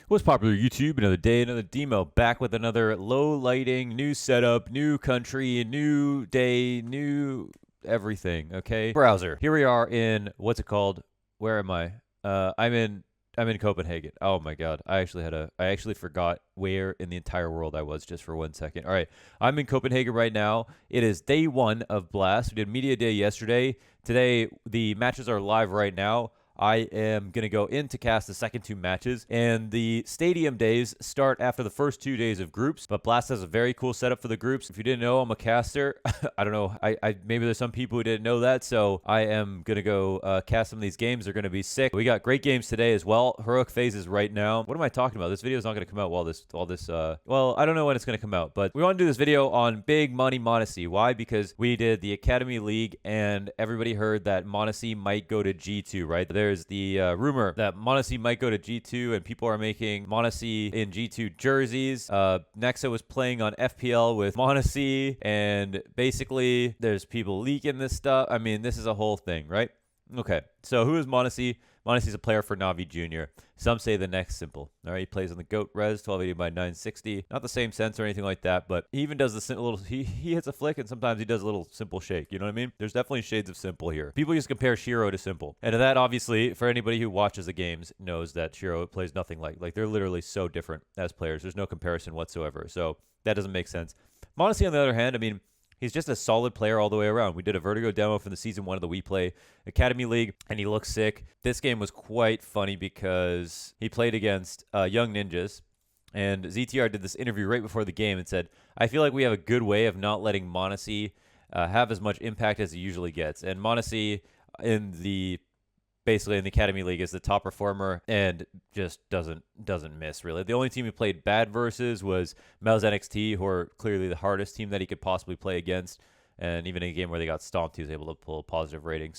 What's popular YouTube? Another day, another demo. Back with another low lighting, new setup, new country, new day, new everything. Okay. Browser. Here we are in what's it called? Where am I? I'm in Copenhagen. Oh my god. I actually forgot where in the entire world I was just for 1 second. All right. I'm in Copenhagen right now. It is day 1 of Blast. We did media day yesterday. Today the matches are live right now. I am going to go in to cast the second 2 matches, and the stadium days start after the first 2 days of groups, but Blast has a very cool setup for the groups. If you didn't know, I'm a caster. I don't know. Maybe there's some people who didn't know that, so I am going to go cast some of these games. They're going to be sick. We got great games today as well. Heroic phases right now. What am I talking about? This video is not going to come out while this, well, I don't know when it's going to come out, but we want to do this video on Big Money M0nesy. Why? Because we did the Academy League, and everybody heard that M0nesy might go to G2, right? There's the rumor that M0nesy might go to G2, and people are making M0nesy in G2 jerseys. Nexa was playing on FPL with M0nesy, and basically there's people leaking this stuff. I mean, this is a whole thing, right? Okay, so who is M0nesy? M0nesy is a player for Navi Jr. Some say the next simple. All right, he plays on the GOAT res, 1280 by 960. Not the same sense or anything like that, but he even does the little, he hits a flick, and sometimes he does a little simple shake. You know what I mean? There's definitely shades of simple here. People just compare Shiro to simple. And that, obviously, for anybody who watches the games, knows that Shiro plays nothing like they're literally so different as players. There's no comparison whatsoever. So that doesn't make sense. M0nesy, on the other hand, I mean, he's just a solid player all the way around. We did a Vertigo demo from the Season 1 of the We Play Academy League, and he looks sick. This game was quite funny because he played against Young Ninjas, and ZTR did this interview right before the game and said, I feel like we have a good way of not letting M0nesy have as much impact as he usually gets. And M0nesy basically in the Academy League is the top performer and just doesn't miss, really. The only team he played bad versus was M0nesy, who are clearly the hardest team that he could possibly play against. And even in a game where they got stomped, he was able to pull a positive rating,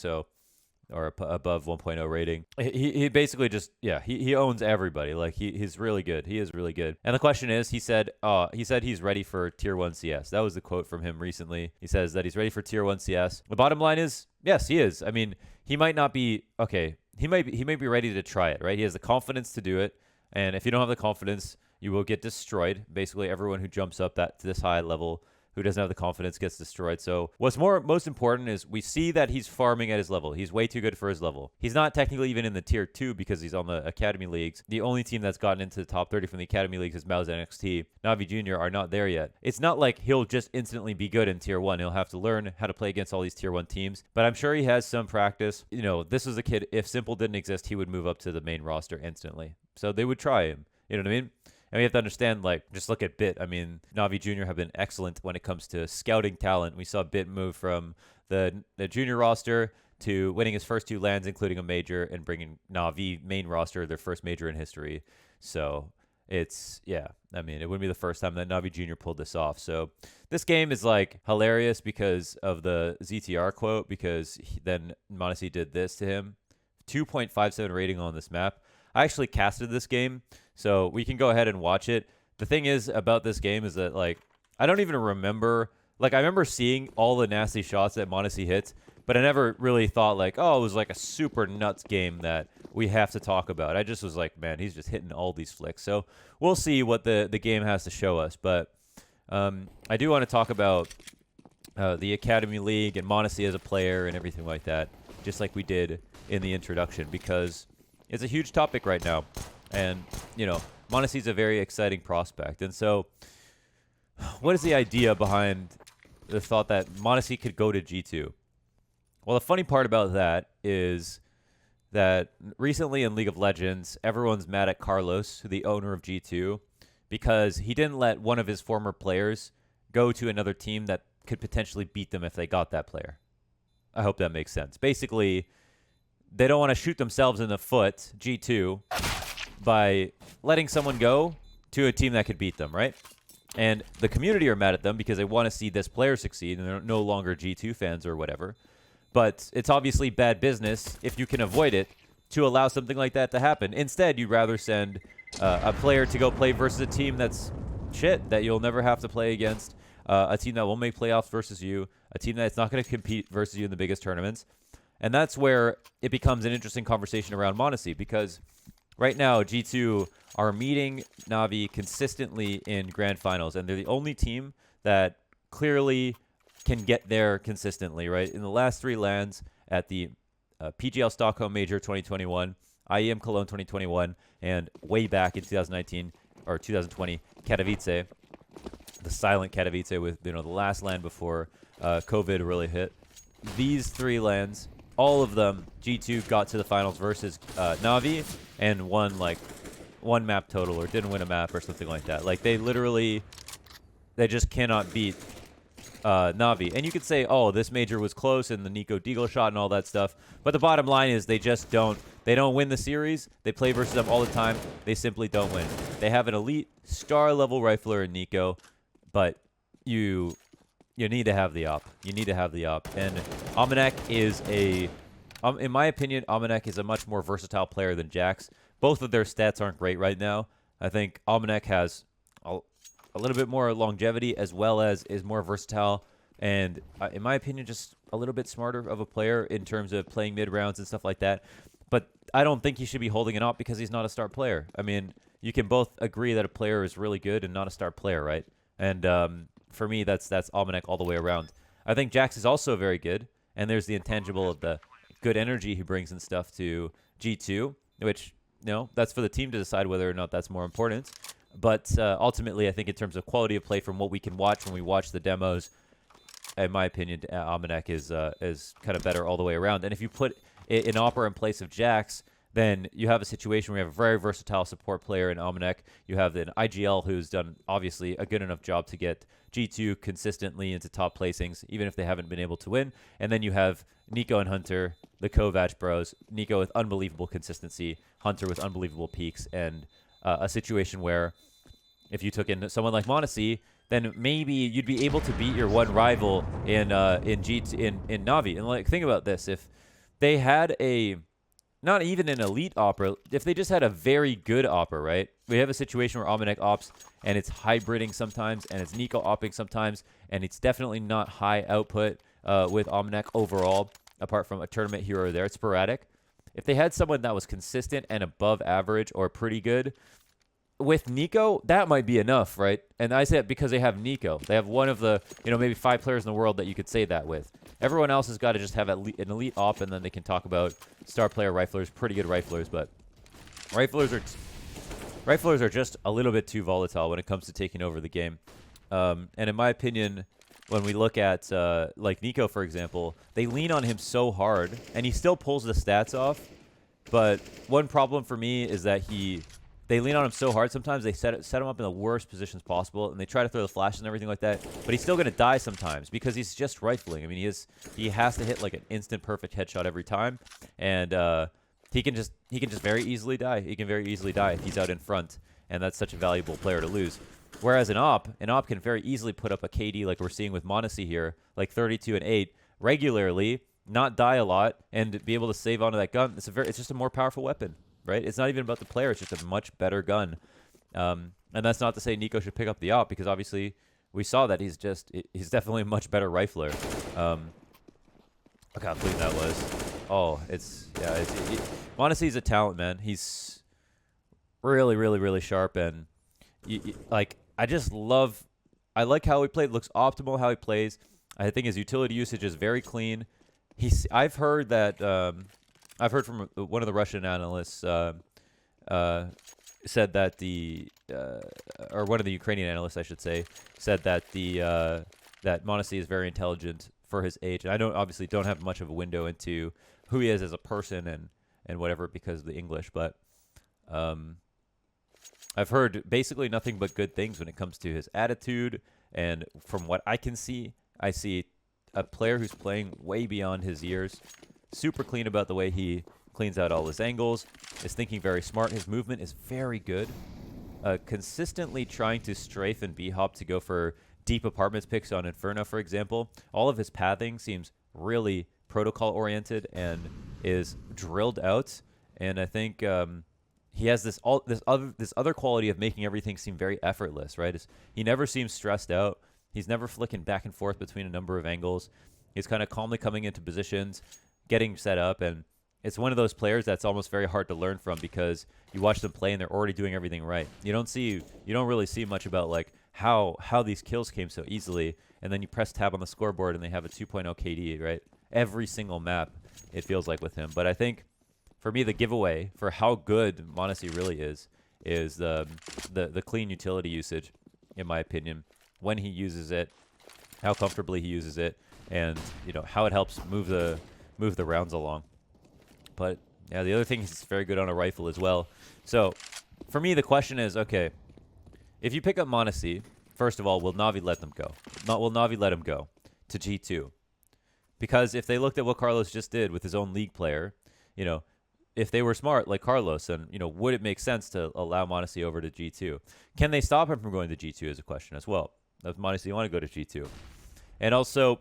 or above 1.0 rating. He basically just, yeah, he owns everybody. Like, he's really good. He is really good. And the question is, he said he's ready for Tier 1 CS. That was the quote from him recently. He says that he's ready for Tier 1 CS. The bottom line is, yes, he is. I mean, he might not be, okay, he might be ready to try it, right? He has the confidence to do it. And if you don't have the confidence, you will get destroyed. Basically, everyone who jumps up to this high level who doesn't have the confidence gets destroyed. So what's most important is we see that he's farming at his level. He's way too good for his level. He's not technically even in the Tier 2 because he's on the Academy Leagues. The only team that's gotten into the top 30 from the Academy Leagues is M0nesy. Navi Jr. are not there yet. It's not like he'll just instantly be good in Tier 1. He'll have to learn how to play against all these Tier 1 teams. But I'm sure he has some practice. You know, this was a kid, if Simple didn't exist, he would move up to the main roster instantly. So they would try him. You know what I mean? And we have to understand, like, just look at Bit. I mean, Navi Jr. have been excellent when it comes to scouting talent. We saw Bit move from the junior roster to winning his first 2 lands, including a major, and bringing Navi main roster their first major in history. So it's, yeah, I mean, it wouldn't be the first time that Navi Jr. pulled this off. So this game is, like, hilarious because of the ZTR quote, because then M0nesy did this to him. 2.57 rating on this map. I actually casted this game, so we can go ahead and watch it. The thing is about this game is that, like, I don't even remember. Like, I remember seeing all the nasty shots that M0nesy hits, but I never really thought, like, oh, it was like a super nuts game that we have to talk about. I just was like, man, he's just hitting all these flicks. So we'll see what the game has to show us. But I do want to talk about the Academy League and M0nesy as a player and everything like that, just like we did in the introduction, because it's a huge topic right now. And, you know, M0nesy is a very exciting prospect. And so what is the idea behind the thought that M0nesy could go to G2? Well, the funny part about that is that recently in League of Legends, everyone's mad at Carlos, the owner of G2, because he didn't let one of his former players go to another team that could potentially beat them if they got that player. I hope that makes sense. Basically, they don't want to shoot themselves in the foot, G2, by letting someone go to a team that could beat them, right? And the community are mad at them because they want to see this player succeed, and they're no longer G2 fans or whatever. But it's obviously bad business, if you can avoid it, to allow something like that to happen. Instead, you'd rather send a player to go play versus a team that's shit, that you'll never have to play against, a team that won't make playoffs versus you, a team that's not going to compete versus you in the biggest tournaments. And that's where it becomes an interesting conversation around M0nesy, because right now, G2 are meeting Na'Vi consistently in grand finals, and they're the only team that clearly can get there consistently, right? In the last 3 lands at the PGL Stockholm Major 2021, IEM Cologne 2021, and way back in 2019 or 2020, Katowice, the silent Katowice with the last land before COVID really hit. These 3 lands, all of them, G2 got to the finals versus Na'Vi and won like 1 map total or didn't win a map or something like that. Like they just cannot beat Na'Vi. And you could say, oh, this major was close and the Nico Deagle shot and all that stuff. But the bottom line is they just don't win the series. They play versus them all the time. They simply don't win. They have an elite star level rifler in Nico, but you need to have the op. You need to have the op. And m0nesy is in my opinion, m0nesy is a much more versatile player than Jax. Both of their stats aren't great right now. I think m0nesy has a little bit more longevity as well as is more versatile and, in my opinion, just a little bit smarter of a player in terms of playing mid-rounds and stuff like that. But I don't think he should be holding it up because he's not a star player. I mean, you can both agree that a player is really good and not a star player, right? And for me, that's m0nesy all the way around. I think Jax is also very good, and there's the intangible of the good energy he brings and stuff to G2, which, that's for the team to decide whether or not that's more important. But ultimately, I think in terms of quality of play from what we can watch when we watch the demos, in my opinion, m0nesy is kind of better all the way around. And if you put an Opera in place of Jax, then you have a situation where you have a very versatile support player in m0nesy. You have an IGL who's done, obviously, a good enough job to get G2 consistently into top placings, even if they haven't been able to win. And then you have Nico and Hunter, the Kovac bros. Nico with unbelievable consistency, Hunter with unbelievable peaks, and a situation where if you took in someone like m0nesy, then maybe you'd be able to beat your one rival in Na'Vi. And like, think about this: if they had not even an elite Opera, if they just had a very good Opera, right? We have a situation where m0nesy ops, and it's hybriding sometimes, and it's Nico opping sometimes, and it's definitely not high output with m0nesy overall, apart from a tournament here or there. It's sporadic. If they had someone that was consistent and above average or pretty good, with Nico, that might be enough, right? And I say that because they have Nico. They have one of the, maybe 5 players in the world that you could say that with. Everyone else has got to just have an elite op, and then they can talk about star player riflers, pretty good riflers. But riflers are just a little bit too volatile when it comes to taking over the game. And in my opinion, when we look at like Nico, for example, they lean on him so hard, and he still pulls the stats off. But one problem for me is that they lean on him so hard. Sometimes they set him up in the worst positions possible, and they try to throw the flashes and everything like that. But he's still going to die sometimes because he's just rifling. I mean, he has to hit like an instant perfect headshot every time, and he can just very easily die. He can very easily die if he's out in front, and that's such a valuable player to lose. Whereas an op can very easily put up a KD like we're seeing with m0nesy here, like 32 and 8 regularly, not die a lot, and be able to save onto that gun. It's just a more powerful weapon. Right? It's not even about the player. It's just a much better gun. And that's not to say Nico should pick up the op, because obviously we saw that he's definitely a much better rifler. Look how clean that was. Oh, m0nesy's a talent, man. He's really, really, really sharp. And I like how he played. Looks optimal how he plays. I think his utility usage is very clean. I've heard from one of the Russian analysts said that or one of the Ukrainian analysts, I should say, said that that m0nesy is very intelligent for his age. And I obviously don't have much of a window into who he is as a person and whatever because of the English, but I've heard basically nothing but good things when it comes to his attitude. And from what I can see, I see a player who's playing way beyond his years. Super clean about the way he cleans out all his angles, is thinking very smart. His movement is very good. Consistently trying to strafe and b-hop to go for deep apartments picks on Inferno, for example. All of his pathing seems really protocol-oriented and is drilled out. And I think he has this other quality of making everything seem very effortless, right? He never seems stressed out. He's never flicking back and forth between a number of angles. He's kind of calmly coming into positions, getting set up, and it's one of those players that's almost very hard to learn from because you watch them play and they're already doing everything right. You don't really see much about like how these kills came so easily, and then you press tab on the scoreboard and they have a 2.0 KD, right? Every single map, it feels like with him. But I think for me, the giveaway for how good m0nesy really is the clean utility usage, in my opinion. When he uses it, how comfortably he uses it, and how it helps move the rounds along. But yeah, the other thing is he's very good on a rifle as well. So for me, the question is, okay, if you pick up m0nesy, first of all, will Navi let them go? Will Navi let him go to G2? Because if they looked at what Carlos just did with his own league player, if they were smart like Carlos, then would it make sense to allow m0nesy over to G2? Can they stop him from going to G2 is a question as well. Does m0nesy want to go to G2? And also,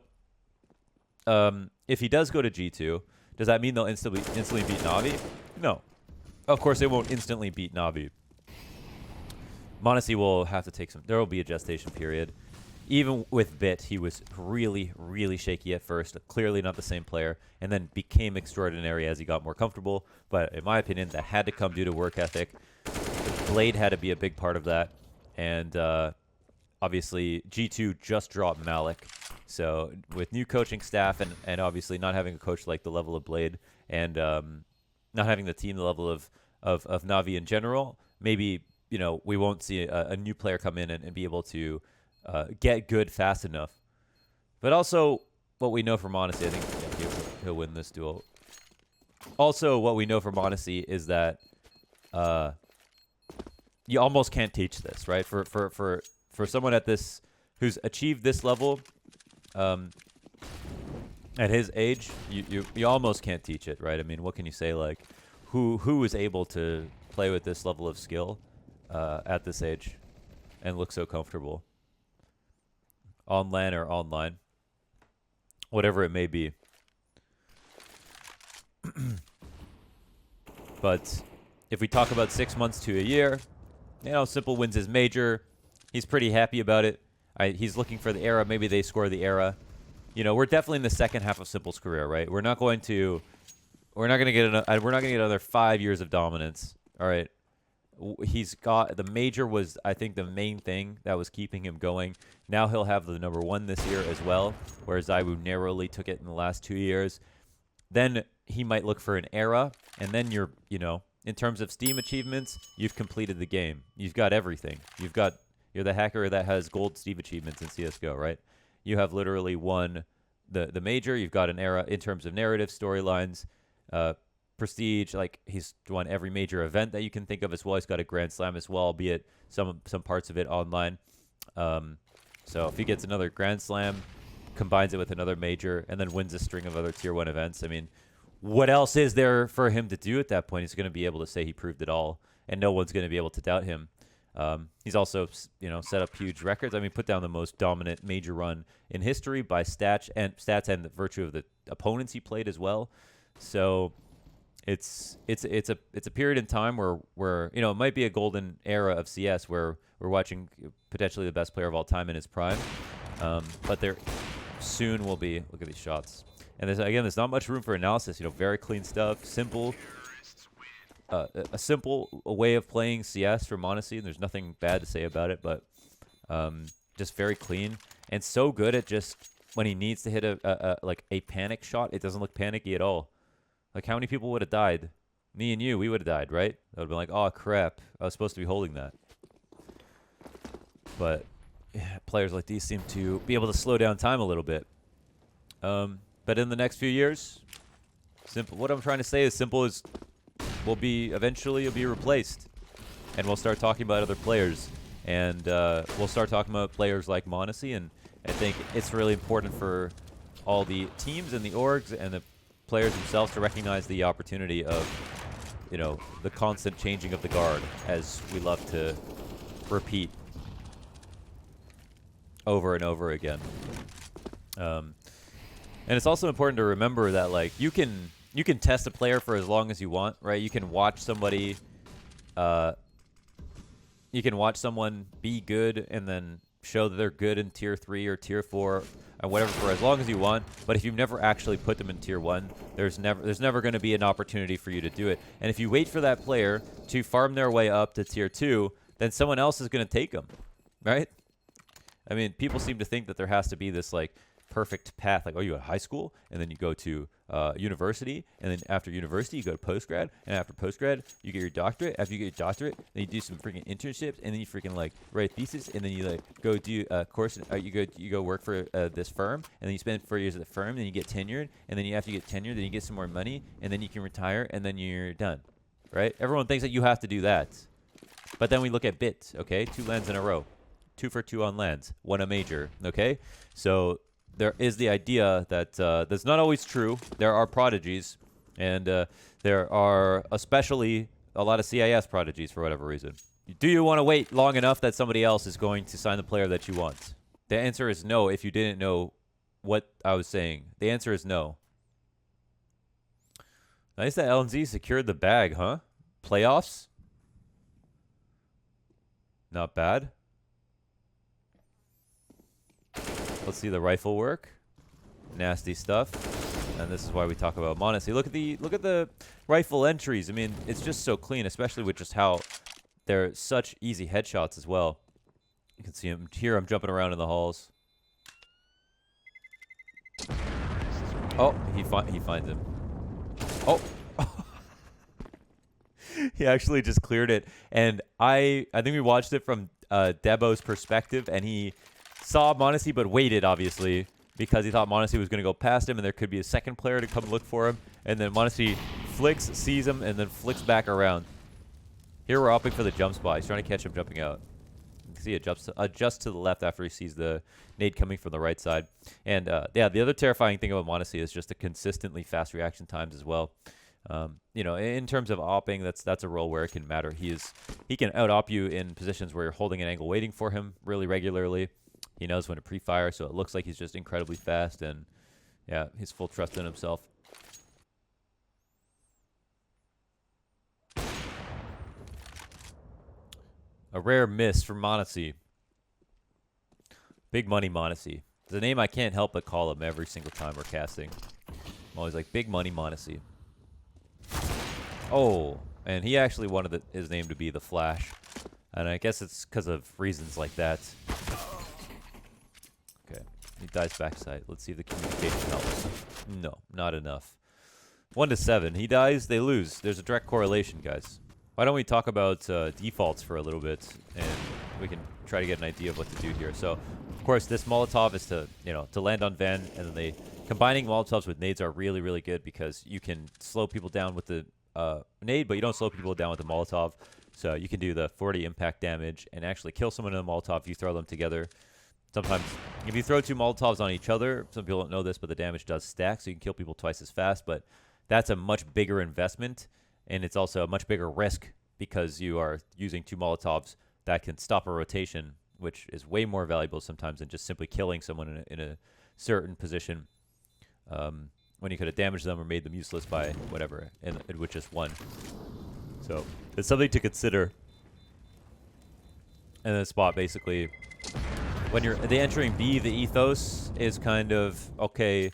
if he does go to G2, does that mean they'll instantly beat Navi? No. Of course, they won't instantly beat Navi. m0nesy will have to take there will be a gestation period. Even with Bit, he was really, really shaky at first. Clearly not the same player, and then became extraordinary as he got more comfortable. But in my opinion, that had to come due to work ethic. Blade had to be a big part of that. And obviously, G2 just dropped Malik. So with new coaching staff and obviously not having a coach like the level of Blade and not having the team the level of Navi in general, maybe we won't see a new player come in and be able to get good fast enough. But also, what we know from m0nesy, I think he'll win this duel. Also, what we know from m0nesy is that you almost can't teach this, right? For someone at this who's achieved this level at his age, you almost can't teach it, right? I mean, what can you say? Like, who is able to play with this level of skill at this age and look so comfortable? On LAN or online, whatever it may be. But if we talk about 6 months to a year, Simple wins his major. He's pretty happy about it. He's looking for the era. Maybe they score the era. We're definitely in the second half of Simple's career, right? We're not going to get another 5 years of dominance. All right. He's got the major was, I think, the main thing that was keeping him going. Now he'll have the #1 this year as well, whereas Zaiwu narrowly took it in the last 2 years. Then he might look for an era, and then you're in terms of Steam achievements, you've completed the game. You've got everything. You're the hacker that has gold Steam achievements in CSGO, right? You have literally won the major. You've got an era in terms of narrative, storylines, prestige. Like, he's won every major event that you can think of as well. He's got a Grand Slam as well, albeit some parts of it online. So if he gets another Grand Slam, combines it with another major, and then wins a string of other Tier 1 events, I mean, what else is there for him to do at that point? He's going to be able to say he proved it all, and no one's going to be able to doubt him. He's also, set up huge records. I mean, put down the most dominant major run in history by stats and the virtue of the opponents he played as well. So it's a period in time where it might be a golden era of CS where we're watching potentially the best player of all time in his prime. But there soon will be. Look at these shots. And there's not much room for analysis. Very clean stuff, simple. A simple way of playing CS for m0nesy, and there's nothing bad to say about it, but just very clean and so good at just when he needs to hit a panic shot, it doesn't look panicky at all. Like, how many people would have died? Me and you, we would have died, right? That would have been like, oh crap, I was supposed to be holding that. But yeah, players like these seem to be able to slow down time a little bit. But in the next few years, Simple. What I'm trying to say is Simple will eventually be replaced, and we'll start talking about other players, and we'll start talking about players like m0nesy. And I think it's really important for all the teams and the orgs and the players themselves to recognize the opportunity of the constant changing of the guard, as we love to repeat over and over again. And it's also important to remember that, like, you can test a player for as long as you want, right? You can watch somebody, you can watch someone be good and then show that they're good in Tier 3 or Tier 4 whatever for as long as you want. But if you've never actually put them in tier 1, there's never going to be an opportunity for you to do it. And if you wait for that player to farm their way up to tier 2, then someone else is going to take them, right? I mean, people seem to think that there has to be this like perfect path, like, oh, you go to high school, and then you go to university, and then after university, you go to postgrad, and after postgrad, you get your doctorate. After you get your doctorate, then you do some freaking internships, and then you freaking like write thesis, and then you like go do a course. You go work for this firm, and then you spend 4 years at the firm, then you get tenured, and then after you get tenured, then you get some more money, and then you can retire, and then you're done, right? Everyone thinks that you have to do that, but then we look at bits, okay? 2 lands in a row, 2 for 2 on lands, 1 a major, okay? So there is the idea that that's not always true. There are prodigies, and there are especially a lot of CIS prodigies for whatever reason. Do you want to wait long enough that somebody else is going to sign the player that you want? The answer is no if you didn't know what I was saying. The answer is no. Nice that LNZ secured the bag, huh? Playoffs? Not bad. Let's see the rifle work. Nasty stuff. And this is why we talk about M0nesy. Look at the rifle entries. I mean, it's just so clean, especially with just how they're such easy headshots as well. You can see him here. I'm jumping around in the halls. Oh, he finds him. Oh. He actually just cleared it. And I think we watched it from Debo's perspective, and he saw M0nesy, but waited, obviously, because he thought M0nesy was going to go past him, and there could be a second player to come look for him. And then M0nesy flicks, sees him, and then flicks back around. Here we're opting for the jump spot. He's trying to catch him jumping out. You can see it adjusts to the left after he sees the nade coming from the right side. And, yeah, the other terrifying thing about M0nesy is just the consistently fast reaction times as well. You know, in terms of opping, that's a role where it can matter. He can out-op you in positions where you're holding an angle waiting for him really regularly. He knows when to pre-fire, so it looks like he's just incredibly fast, and yeah, he's full trust in himself. A rare miss from M0nesy. Big money M0nesy. It's a name I can't help but call him every single time we're casting. I'm always like, big money M0nesy. Oh, and he actually wanted his name to be the Flash, and I guess it's because of reasons like that. Okay, he dies backside. Let's see if the communication helps. No, not enough. 1 to 7. He dies, they lose. There's a direct correlation, guys. Why don't we talk about defaults for a little bit, and we can try to get an idea of what to do here. So, of course, this Molotov is to land on Van, and then combining Molotovs with nades are really, really good because you can slow people down with the nade, but you don't slow people down with the Molotov. So you can do the 40 impact damage and actually kill someone in a Molotov if you throw them together. Sometimes, if you throw 2 Molotovs on each other, some people don't know this, but the damage does stack, so you can kill people twice as fast. But that's a much bigger investment, and it's also a much bigger risk because you are using 2 Molotovs that can stop a rotation, which is way more valuable sometimes than just simply killing someone in a certain position when you could have damaged them or made them useless by whatever, and with just 1. So it's something to consider. And then spot, basically, when you're entering B, the ethos is kind of, okay,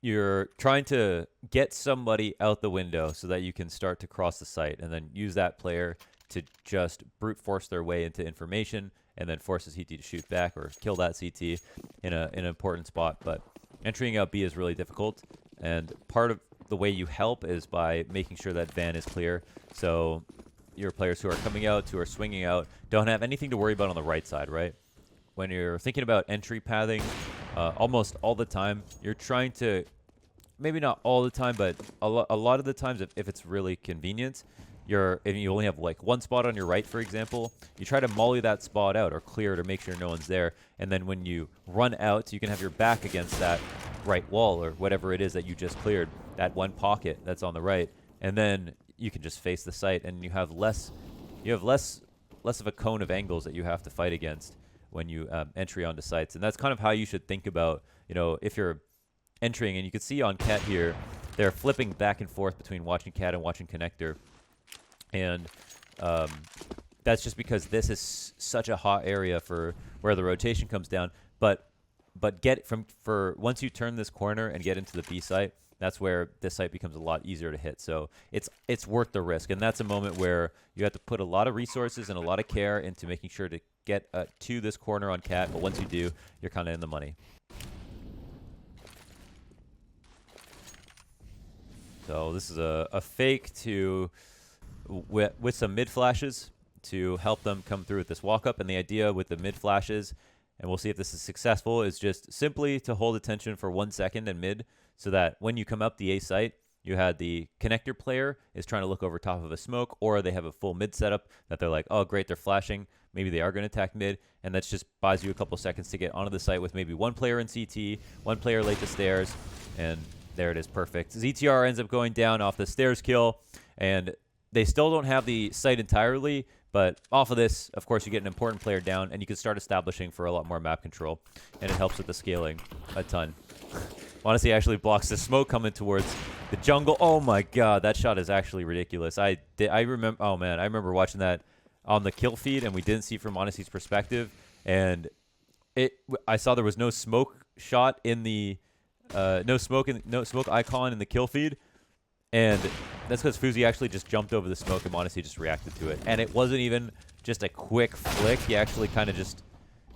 you're trying to get somebody out the window so that you can start to cross the site, and then use that player to just brute force their way into information, and then force the CT to shoot back or kill that CT in an important spot. But entering out B is really difficult, and part of the way you help is by making sure that Van is clear. So your players who are coming out, who are swinging out, don't have anything to worry about on the right side, right? When you're thinking about entry pathing, almost all the time, you're trying to, maybe not all the time, but a lot of the times, if it's really convenient, if you only have like 1 spot on your right, for example, you try to molly that spot out or clear it or make sure no one's there. And then when you run out, you can have your back against that right wall or whatever it is that you just cleared, that 1 pocket that's on the right. And then you can just face the site, and you have less of a cone of angles that you have to fight against when you entry onto sites. And that's kind of how you should think about, if you're entering. And you can see on Cat here, they're flipping back and forth between watching Cat and watching Connector. And that's just because this is such a hot area for where the rotation comes down. But But once you turn this corner and get into the B site, that's where this site becomes a lot easier to hit. So it's worth the risk. And that's a moment where you have to put a lot of resources and a lot of care into making sure to get to this corner on cat. But once you do, you're kind of in the money. So this is a fake with some mid flashes to help them come through with this walk up. And the idea with the mid flashes, and we'll see if this is successful, is just simply to hold attention for 1 second in mid, so that when you come up the A site, you had the connector player is trying to look over top of a smoke, or they have a full mid setup that they're like, oh, great, they're flashing. Maybe they are going to attack mid, and that just buys you a couple seconds to get onto the site with maybe one player in CT, one player late to stairs, and there it is, perfect. ZTR ends up going down off the stairs kill, and they still don't have the site entirely, but off of this, of course, you get an important player down, and you can start establishing for a lot more map control, and it helps with the scaling a ton. m0nesy actually blocks the smoke coming towards the jungle. Oh my god, that shot is actually ridiculous. I remember. Oh man, I remember watching that on the kill feed, and we didn't see from m0nesy's perspective. And I saw there was no smoke shot in the no smoke icon in the kill feed, and that's because Fuzi actually just jumped over the smoke, and m0nesy just reacted to it. And it wasn't even just a quick flick. He actually kind of just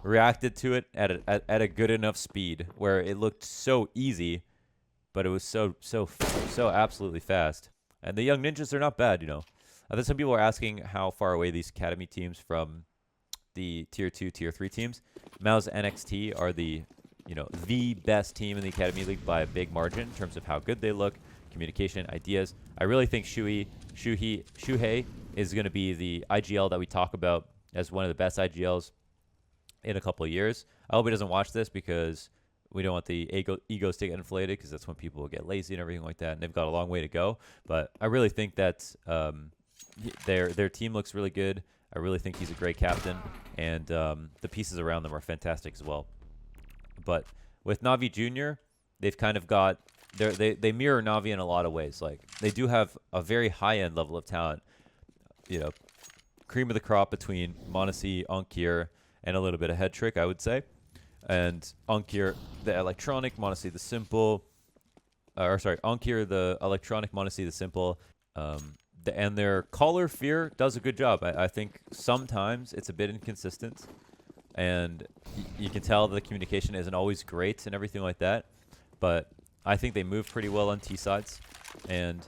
reacted to it at a good enough speed where it looked so easy, but it was so absolutely fast. And the young ninjas are not bad, you know. I think some people are asking how far away these academy teams from the tier 2, tier 3 teams. m0nes NXT are the best team in the academy league by a big margin in terms of how good they look, communication, ideas. I really think Shuhei is going to be the IGL that we talk about as one of the best IGLs in a couple of years. I hope he doesn't watch this, because we don't want the egos to get inflated, because that's when people will get lazy and everything like that, and they've got a long way to go. But I really think that their team looks really good. I really think he's a great captain, and the pieces around them are fantastic as well. But with Navi Jr., they've kind of got they mirror Navi in a lot of ways. Like, they do have a very high-end level of talent, cream of the crop between m0nesy, Onkir, and a little bit of head trick, I would say. And Onkir, the electronic, m0nesy, the simple. Onkir, the electronic, m0nesy, the simple. And their caller fear does a good job. I think sometimes it's a bit inconsistent, and you can tell the communication isn't always great and everything like that. But I think they move pretty well on T sides. And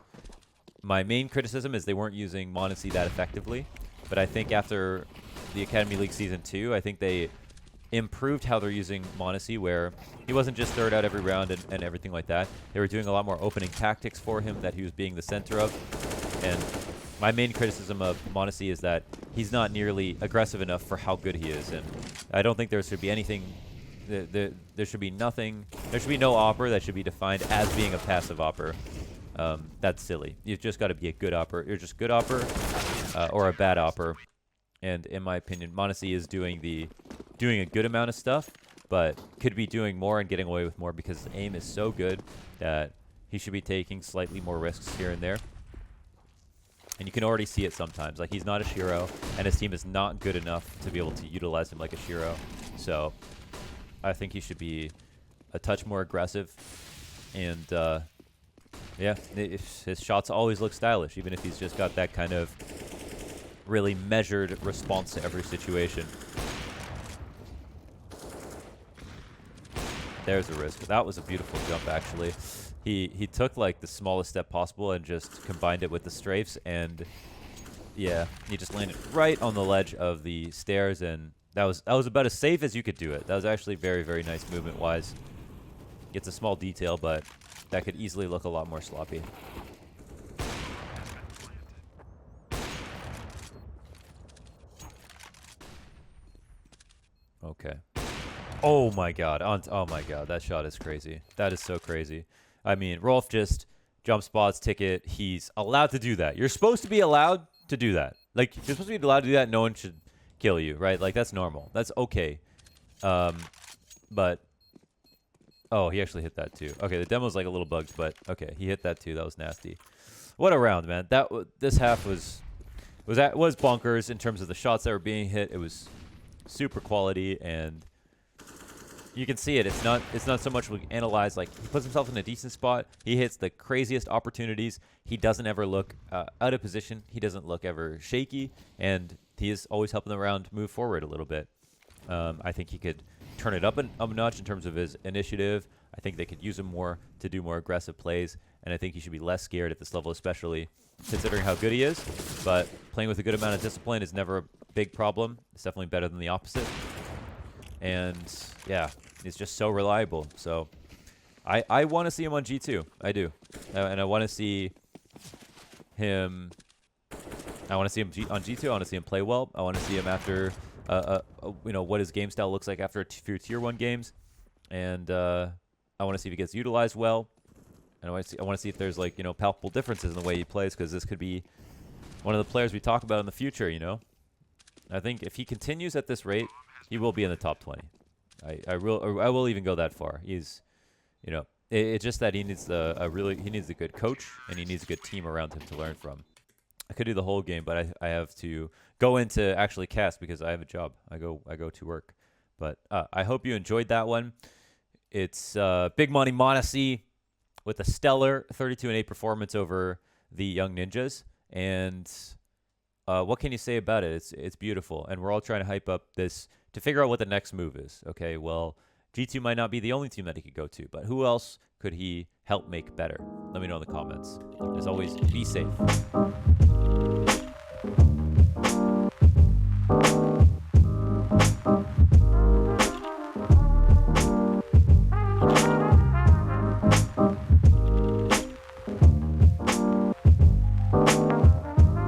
my main criticism is they weren't using m0nesy that effectively. But I think after the Academy League Season 2, I think they improved how they're using m0nesy, where he wasn't just third out every round and everything like that. They were doing a lot more opening tactics for him that he was being the center of. And my main criticism of m0nesy is that he's not nearly aggressive enough for how good he is. And I don't think there should be anything, there should be nothing, there should be no opper that should be defined as being a passive opper. That's silly. You've just got to be a good opper. You're just good opper or a bad opper. And in my opinion, m0nesy is doing a good amount of stuff, but could be doing more and getting away with more, because his aim is so good that he should be taking slightly more risks here and there. And you can already see it sometimes. Like, he's not a Shiro, and his team is not good enough to be able to utilize him like a Shiro. So I think he should be a touch more aggressive. And yeah, his shots always look stylish, even if he's just got that kind of really measured response to every situation. There's a risk. That was a beautiful jump, actually. He took like the smallest step possible and just combined it with the strafes, and yeah, he just landed right on the ledge of the stairs, and that was about as safe as you could do it. That was actually very, very nice movement wise. It's a small detail, but that could easily look a lot more sloppy. Okay. Oh my god. Oh my god. That shot is crazy. That is so crazy. I mean, Rolf just jump spots, ticket. He's allowed to do that. You're supposed to be allowed to do that. Like, you're supposed to be allowed to do that. No one should kill you, right? Like, that's normal. That's okay. But oh, he actually hit that too. Okay, the demo's like a little bugged, but okay, he hit that too. That was nasty. What a round, man. This half was bonkers in terms of the shots that were being hit. It was super quality, and you can see it. It's not so much we analyze. Like, he puts himself in a decent spot. He hits the craziest opportunities. He doesn't ever look out of position. He doesn't look ever shaky, and he is always helping the round move forward a little bit. I think he could turn it up a notch in terms of his initiative. I think they could use him more to do more aggressive plays, and I think he should be less scared at this level, especially considering how good he is. But playing with a good amount of discipline is never a big problem. It's definitely better than the opposite. And yeah, he's just so reliable. So I want to see him on G2. I do. And I want to see him. I want to see him on G2. I want to see him play well. I want to see him after, what his game style looks like after a few Tier 1 games. And I want to see if he gets utilized well. And I want to see if there's, like, palpable differences in the way he plays, because this could be one of the players we talk about in the future, I think if he continues at this rate, he will be in the top 20. I will even go that far. He's, it's just that he needs he needs a good coach, and he needs a good team around him to learn from. I could do the whole game, but I have to go into actually cast because I have a job. I go to work. But I hope you enjoyed that one. It's Big Money M0nesy with a stellar 32-8 performance over the Young Ninjas, and what can you say about it? It's beautiful, and we're all trying to hype up this to figure out what the next move is. Okay, well, G2 might not be the only team that he could go to, but who else could he help make better? Let me know in the comments. As always, be safe.